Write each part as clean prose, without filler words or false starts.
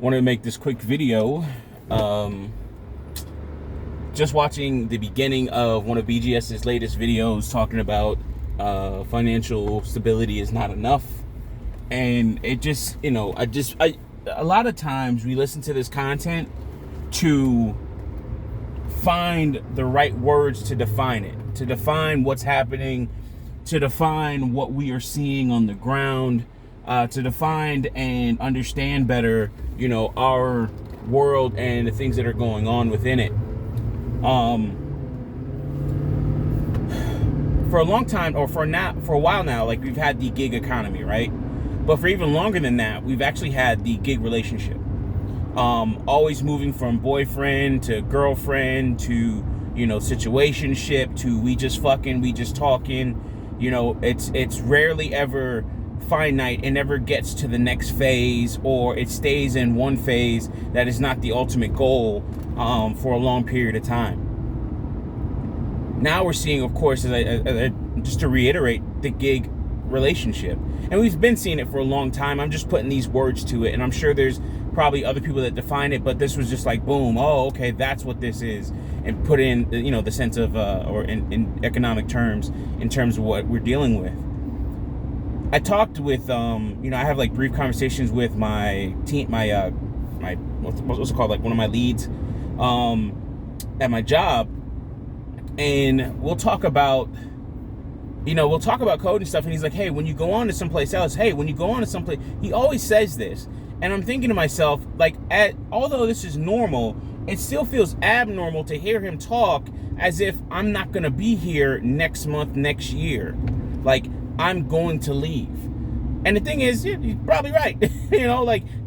wanted to make this quick video. Just watching the beginning of one of BGS's latest videos talking about financial stability is not enough. And it just, a lot of times we listen to this content to find the right words to define it, to define what's happening, to define what we are seeing on the ground, to define and understand better, our world and the things that are going on within it. For a long time, or for a while now, like we've had the gig economy, right? But for even longer than that, we've actually had the gig relationship. Always moving from boyfriend to girlfriend to, situationship to we just fucking, we just talking. It's rarely ever finite. It never gets to the next phase, or it stays in one phase that is not the ultimate goal for a long period of time. Now we're seeing, of course, just to reiterate, the gig relationship. And we've been seeing it for a long time. I'm just putting these words to it, and I'm sure there's probably other people that define it, but this was just like, boom, oh, okay, that's what this is, and put in, the sense of, or in economic terms, in terms of what we're dealing with. I talked with, I have like brief conversations with my team, my what's it called, like one of my leads, at my job, and we'll talk about code and stuff, and he's like, hey, when you go on to someplace else, he always says this, and I'm thinking to myself, like, although this is normal, it still feels abnormal to hear him talk as if I'm not going to be here next month, next year. Like, I'm going to leave. And the thing is, he's probably right.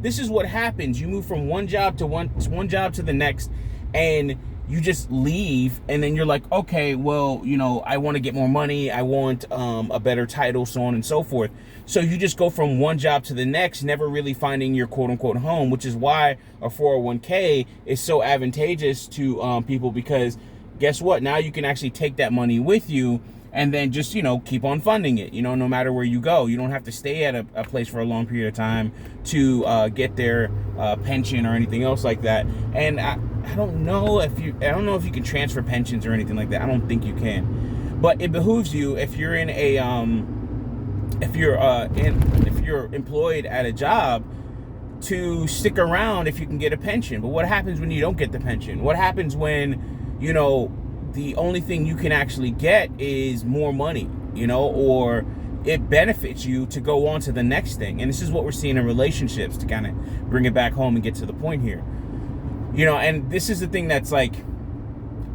This is what happens. You move from one job to the next, and you just leave, and then you're like, okay, well, I want to get more money, I want a better title, so on and so forth. So you just go from one job to the next, never really finding your quote-unquote home, which is why a 401k is so advantageous to people, because guess what? Now you can actually take that money with you and then just, keep on funding it, no matter where you go. You don't have to stay at a place for a long period of time to get their pension or anything else like that. And I don't know if you can transfer pensions or anything like that. I don't think you can. But it behooves you, if you're in a if you're employed at a job, to stick around if you can get a pension. But what happens when you don't get the pension? What happens when, the only thing you can actually get is more money, or it benefits you to go on to the next thing? And this is what we're seeing in relationships, to kind of bring it back home and get to the point here. And this is the thing that's like,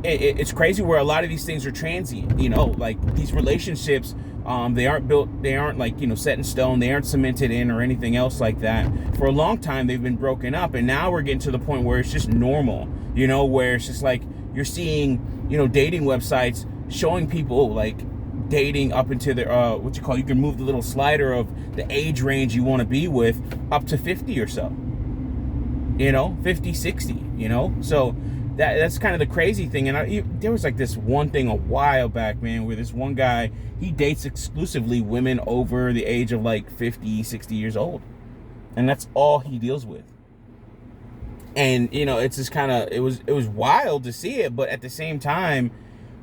it's crazy where a lot of these things are transient, like these relationships, they aren't like, set in stone, they aren't cemented in or anything else like that. For a long time, they've been broken up, and now we're getting to the point where it's just normal, where it's just like, you're seeing, dating websites showing people like dating up into their, you can move the little slider of the age range you want to be with up to 50 or so, 50, 60, so that's kind of the crazy thing. And there was like this one thing a while back, man, where this one guy, he dates exclusively women over the age of like 50, 60 years old. And that's all he deals with. And, it's just kind of, it was wild to see it. But at the same time,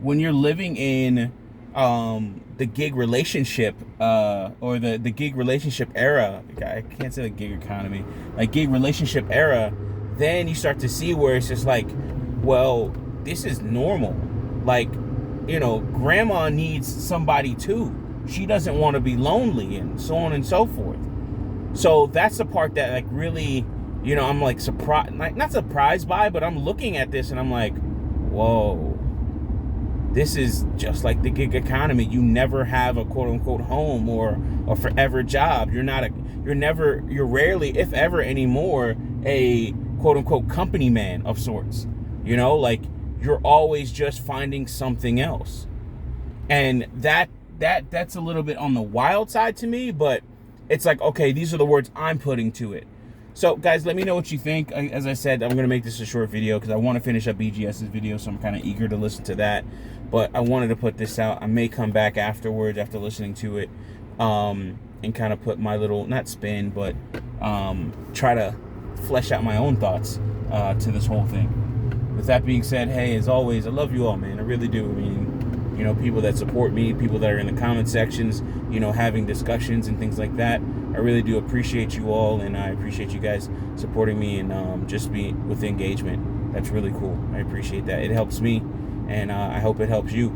when you're living in the gig relationship, or the gig relationship era, I can't say the gig economy, like gig relationship era, then you start to see where it's just like, well, this is normal. Like, grandma needs somebody too. She doesn't want to be lonely, and so on and so forth. So that's the part that like really, I'm like surprised, not surprised by, but I'm looking at this and I'm like, whoa, this is just like the gig economy. You never have a quote unquote home or forever job. You're rarely, if ever anymore, a quote unquote company man of sorts. Like you're always just finding something else. And that's a little bit on the wild side to me, but it's like, okay, these are the words I'm putting to it. So guys, let me know what you think. As I said, I'm going to make this a short video because I want to finish up BGS's video, so I'm kind of eager to listen to that. But I wanted to put this out. I may come back afterwards after listening to it, and kind of put my little, not spin, but try to flesh out my own thoughts to this whole thing. With that being said, hey, as always, I love you all, man. I really do. I mean, you know, people that support me, people that are in the comment sections, you know, having discussions and things like that. I really do appreciate you all, and I appreciate you guys supporting me and just be with the engagement. That's really cool. I appreciate that. It helps me, and I hope it helps you,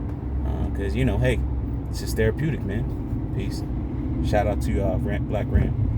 because, you know, hey, this is therapeutic, man. Peace. Shout out to Black Ram.